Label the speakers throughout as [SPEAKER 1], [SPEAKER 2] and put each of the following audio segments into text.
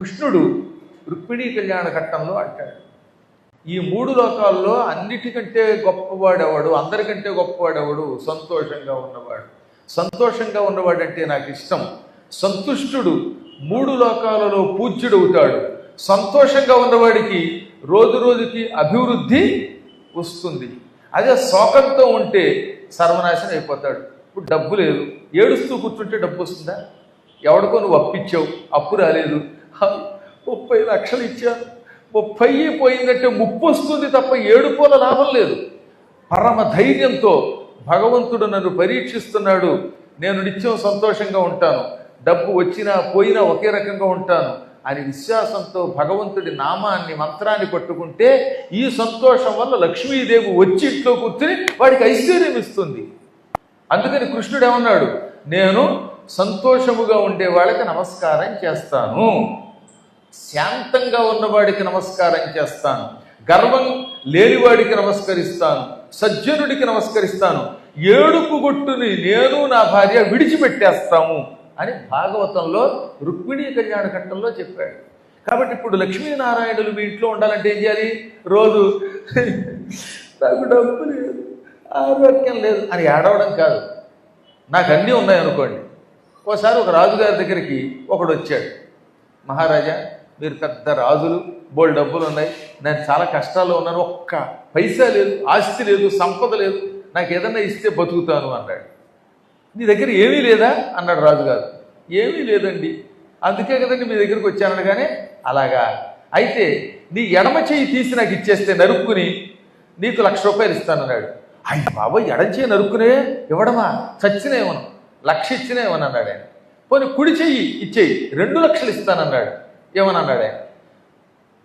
[SPEAKER 1] కృష్ణుడు రుక్మిణీ కళ్యాణ ఘట్టంలో అంటాడు, ఈ మూడు లోకాల్లో అన్నిటికంటే గొప్పవాడెవడు, అందరికంటే గొప్పవాడెవడు? సంతోషంగా ఉన్నవాడు. సంతోషంగా ఉన్నవాడంటే నాకు ఇష్టం. సంతుష్టుడు మూడు లోకాలలో పూజ్యుడవుతాడు. సంతోషంగా ఉన్నవాడికి రోజు రోజుకి అభివృద్ధి వస్తుంది. అదే శోకంతో ఉంటే సర్వనాశనం అయిపోతాడు. ఇప్పుడు డబ్బు లేదు, ఏడుస్తూ కూర్చుంటే డబ్బు వస్తుందా? ఎవడికో నువ్వు అప్పిచ్చావు, అప్పు రాలేదు, 30 లక్షలు ఇచ్చాను, 30 పోయిందంటే ముప్పు వస్తుంది తప్ప ఏడుపోల లాభం లేదు. పరమ ధైర్యంతో భగవంతుడు నన్ను పరీక్షిస్తున్నాడు, నేను నిత్యం సంతోషంగా ఉంటాను, డబ్బు వచ్చినా పోయినా ఒకే రకంగా ఉంటాను అని విశ్వాసంతో భగవంతుడి నామాన్ని మంత్రాన్ని పట్టుకుంటే ఈ సంతోషం వల్ల లక్ష్మీదేవి వచ్చి ఇంట్లో కూర్చుని వాడికి ఐశ్వర్యం ఇస్తుంది. అందుకని కృష్ణుడు ఏమన్నాడు, నేను సంతోషముగా ఉండే వాళ్ళకి నమస్కారం చేస్తాను, శాంతంగా ఉన్నవాడికి నమస్కారం చేస్తాను, గర్వం లేనివాడికి నమస్కరిస్తాను, సజ్జనుడికి నమస్కరిస్తాను, ఏడుపు గొట్టుని నేను నా భార్య విడిచిపెట్టేస్తాము అని భాగవతంలో రుక్మిణీ కళ్యాణ ఘట్టంలో చెప్పాడు. కాబట్టి ఇప్పుడు లక్ష్మీనారాయణులు మీ ఇంట్లో ఉండాలంటే ఏం చేయాలి? రోజు నాకు డబ్బు లేదు, ఆరోగ్యం లేదు అని ఏడవడం కాదు. నాకు అన్నీ ఉన్నాయనుకోండి. ఓసారి ఒక రాజుగారి దగ్గరికి ఒకడు వచ్చాడు, మహారాజా మీరు పెద్ద రాజులు, బోల్డ్ డబ్బులు ఉన్నాయి, నేను చాలా కష్టాల్లో ఉన్నాను, ఒక్క పైసా లేదు, ఆస్తి లేదు, సంపద లేదు, నాకు ఏదన్నా ఇస్తే బతుకుతాను అన్నాడు. నీ దగ్గర ఏమీ లేదా అన్నాడు రాజుగారు. ఏమీ లేదండి, అందుకే కదండి మీ దగ్గరికి వచ్చానగానే. అలాగా అయితే నీ ఎడమ చెయ్యి తీసి నాకు ఇచ్చేస్తే నరుక్కుని నీకు 1,00,000 రూపాయలు ఇస్తానన్నాడు. అయ్యి బాబా, ఎడం చెయ్యి నరుక్కునే ఇవ్వడమా, చచ్చినేమను, 1,00,000 ఇచ్చినేమని అన్నాడు ఆయన. పోనీ కుడి చెయ్యి ఇచ్చేయి, 2 లక్షలు ఇస్తానన్నాడు. ఏమనన్నాడు ఆయన.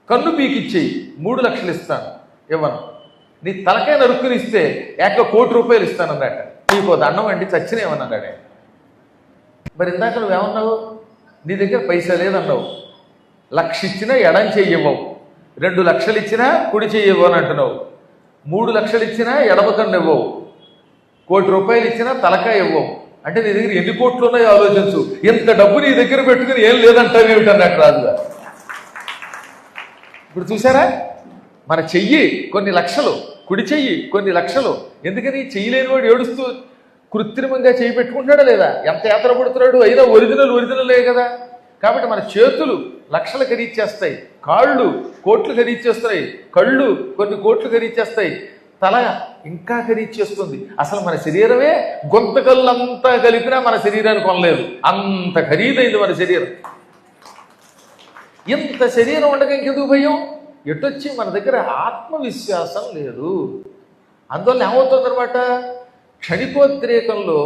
[SPEAKER 1] కన్ను పీకి ఇచ్చేయి, 3 లక్షలు ఇస్తాను. ఇవ్వను. నీ తలకాయ నరుక్కుని ఇస్తే 1,00,00,000 రూపాయలు ఇస్తానన్నాడు. నీకో దండం అండి, చచ్చినేమన్నాడు ఆయన. మరి ఇందాక నువ్వేమన్నావు? నీ దగ్గర పైసా లేదన్నావు, 1,00,000 ఇచ్చినా ఎడం చెయ్యవు, 2 లక్షలు ఇచ్చినా కుడి చెయ్యవు అని అంటున్నావు, 3 లక్షలు ఇచ్చినా ఎడమ కన్ను ఇవ్వవు, 1,00,00,000 రూపాయలు ఇచ్చినా తలకాయ ఇవ్వవు. అంటే నీ దగ్గర ఎన్ని కోట్లు ఉన్నాయో ఆలోచించు. ఇంత డబ్బు నీ దగ్గర పెట్టుకుని ఏం లేదంటావు ఏమిటన్నట్టు రాజుగా. ఇప్పుడు చూసారా, మన చెయ్యి కొన్ని లక్షలు, కుడి చెయ్యి కొన్ని లక్షలు. ఎందుకని చెయ్యి లేనివాడు ఏడుస్తూ కృత్రిమంగా చెయ్యి పెట్టుకుంటాడా లేదా? ఎంత యాత్ర పడుతున్నాడు, అయినా ఒరిజినలే కదా. కాబట్టి మన చేతులు లక్షలు ఖరీచేస్తాయి, కాళ్ళు కోట్లు ఖరీచేస్తాయి, కళ్ళు కొన్ని కోట్లు ఖరీచేస్తాయి, తల ఇంకా ఖరీచేస్తుంది. అసలు మన శరీరమే గొంతకల్లంతా కలిపినా మన శరీరాన్ని కొనలేదు, అంత ఖరీదైంది మన శరీరం. ఇంత శరీరం ఉండగా ఇంకెందుకు భయం? ఎటొచ్చి మన దగ్గర ఆత్మవిశ్వాసం లేదు. అందువల్ల ఏమవుతుందన్నమాట, క్షణికోద్రేకంలో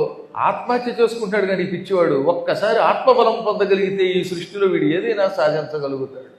[SPEAKER 1] ఆత్మహత్య చేసుకుంటాడు కానీ పిచ్చివాడు ఒక్కసారి ఆత్మబలం పొందగలిగితే ఈ సృష్టిలో వీడు ఏదైనా సాధించగలుగుతాడు.